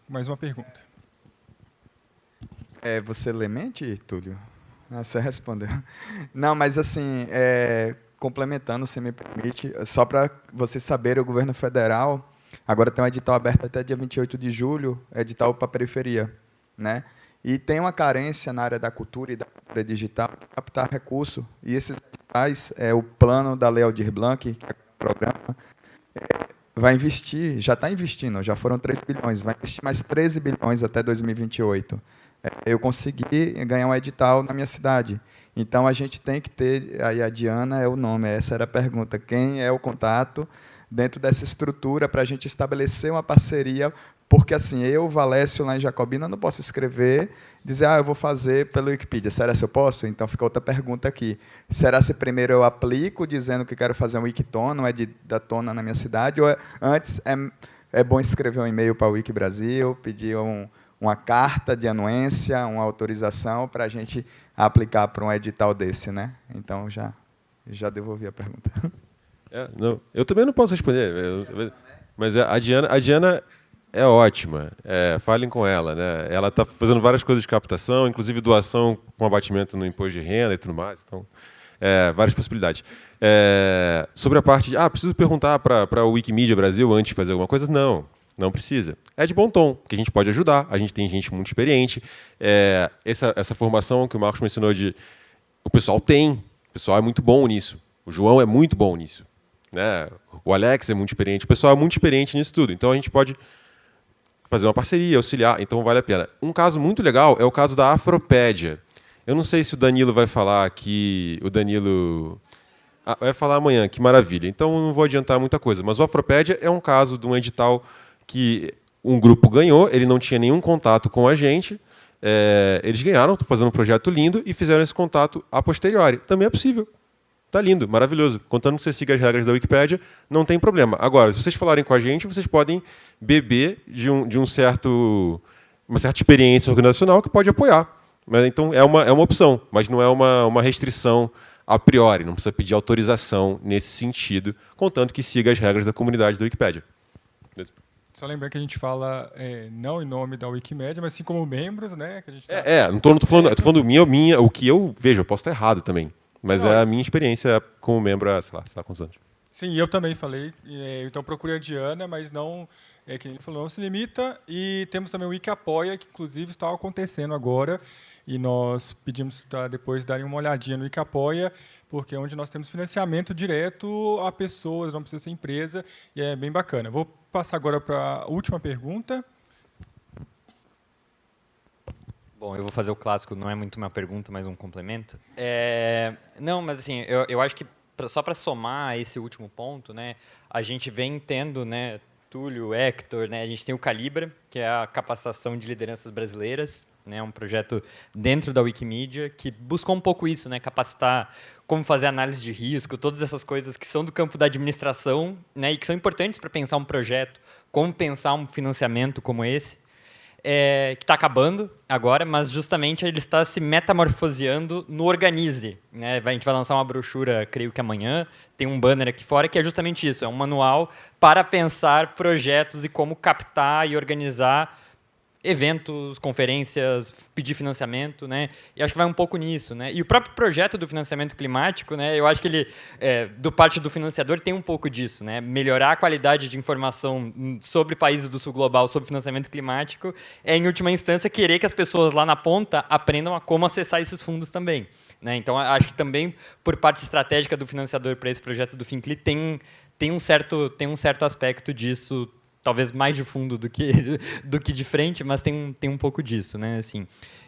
Speaker 7: mais uma pergunta.
Speaker 9: Você lê mente, Túlio? Você respondeu. Não, mas assim, complementando, se me permite, só para vocês saberem, o governo federal agora tem um edital aberto até dia 28 de julho, edital para a periferia, né? E tem uma carência na área da cultura e da cultura digital para captar recurso. E esses editais, o plano da Lei Aldir Blanc, que é o programa, vai investir, já está investindo, já foram 3 bilhões, vai investir mais 13 bilhões até 2028. Eu consegui ganhar um edital na minha cidade. Então, a gente tem que ter... Aí a Diana é o nome, essa era a pergunta. Quem é o contato dentro dessa estrutura para a gente estabelecer uma parceria? Porque, assim, eu, Valécio, lá em Jacobina, não posso escrever, dizer, eu vou fazer pelo Wikipedia. Será se eu posso? Então, fica outra pergunta aqui. Será se primeiro eu aplico, dizendo que quero fazer um Wikitona, um Edidatona na minha cidade, ou antes é bom escrever um e-mail para o Wiki Brasil, pedir uma carta de anuência, uma autorização para a gente aplicar para um edital desse, né? Então, já devolvi a pergunta.
Speaker 3: Não, eu também não posso responder, mas a Diana é ótima. Falem com ela, né? Ela está fazendo várias coisas de captação, inclusive doação com abatimento no imposto de renda e tudo mais. Então, várias possibilidades. Sobre a parte de, preciso perguntar para o Wikimedia Brasil antes de fazer alguma coisa? Não precisa. É de bom tom, porque a gente pode ajudar, a gente tem gente muito experiente. Essa formação que o Marcos mencionou o pessoal é muito bom nisso. O João é muito bom nisso, né? O Alex é muito experiente, o pessoal é muito experiente nisso tudo. Então, a gente pode fazer uma parceria, auxiliar, então vale a pena. Um caso muito legal é o caso da Afropédia. Eu não sei se o Danilo vai falar aqui, vai falar amanhã, que maravilha. Então, não vou adiantar muita coisa. Mas o Afropédia é um caso de um edital que um grupo ganhou, ele não tinha nenhum contato com a gente, eles ganharam, estão fazendo um projeto lindo e fizeram esse contato a posteriori. Também é possível. Está lindo, maravilhoso. Contanto que você siga as regras da Wikipédia, não tem problema. Agora, se vocês falarem com a gente, vocês podem beber de uma certa experiência organizacional que pode apoiar. Mas, então, é uma opção, mas não é uma restrição a priori. Não precisa pedir autorização nesse sentido, contanto que siga as regras da comunidade da Wikipédia.
Speaker 7: Só lembrando que a gente fala não em nome da Wikimedia, mas sim como membros, né? Que a gente
Speaker 3: não estou falando minha, o que eu vejo, eu posso estar errado também. Mas é a minha experiência como membro há, sei lá quantos anos.
Speaker 7: Sim, eu também falei. Então, procure a Diana, mas não, que ele falou, não se limita. E temos também o Wiki Apoia, que inclusive está acontecendo agora. E nós pedimos para depois darem uma olhadinha no Wiki Apoia, porque é onde nós temos financiamento direto a pessoas, não precisa ser empresa, e é bem bacana. Vou passar agora para a última pergunta.
Speaker 10: Bom, eu vou fazer o clássico, não é muito uma pergunta, mas um complemento. Não, mas assim, eu acho que só para somar esse último ponto, né, a gente vem tendo, né, Túlio, Hector, né, a gente tem o Calibra, que é a capacitação de lideranças brasileiras, né, um projeto dentro da Wikimedia que buscou um pouco isso, né, capacitar como fazer análise de risco, todas essas coisas que são do campo da administração, né, e que são importantes para pensar um projeto, como pensar um financiamento como esse. que está acabando agora, mas justamente ele está se metamorfoseando no Organize, né? A gente vai lançar uma brochura, creio que amanhã, tem um banner aqui fora que é justamente isso, é um manual para pensar projetos e como captar e organizar eventos, conferências, pedir financiamento, né? E acho que vai um pouco nisso, né? E o próprio projeto do financiamento climático, né? Eu acho que ele, do parte do financiador, tem um pouco disso, né? Melhorar a qualidade de informação sobre países do sul global, sobre financiamento climático, em última instância, querer que as pessoas lá na ponta aprendam a como acessar esses fundos também, né? Então, acho que também, por parte estratégica do financiador para esse projeto do Fincli, tem um certo aspecto disso, talvez mais de fundo do que de frente, mas tem um pouco disso, né? Assim.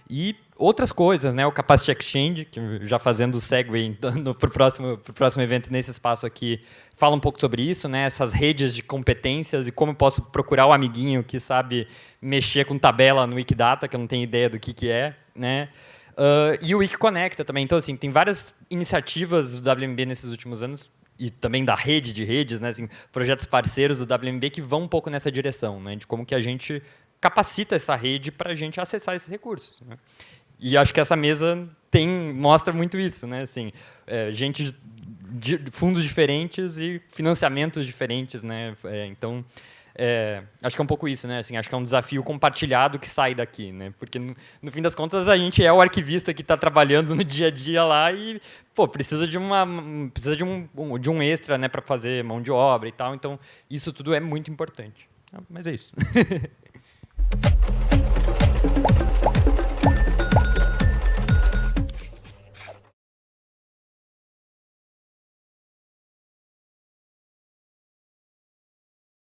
Speaker 10: E outras coisas, né? O Capacity Exchange, que já fazendo o segue para o próximo evento nesse espaço aqui, fala um pouco sobre isso, né? Essas redes de competências e como eu posso procurar o amiguinho que sabe mexer com tabela no Wikidata, que eu não tenho ideia do que é, né? E o Wikiconecta também. Então, assim, tem várias iniciativas do WMB nesses últimos anos e também da rede de redes, né, assim, projetos parceiros do WMB que vão um pouco nessa direção, né, de como que a gente capacita essa rede para a gente acessar esses recursos, né? E acho que essa mesa mostra muito isso, né, assim, gente de fundos diferentes e financiamentos diferentes, né, então acho que é um pouco isso, né? Assim, acho que é um desafio compartilhado que sai daqui, né? Porque no fim das contas a gente é o arquivista que está trabalhando no dia a dia lá e precisa de um extra, né, para fazer mão de obra e tal. Então isso tudo é muito importante. Mas é isso.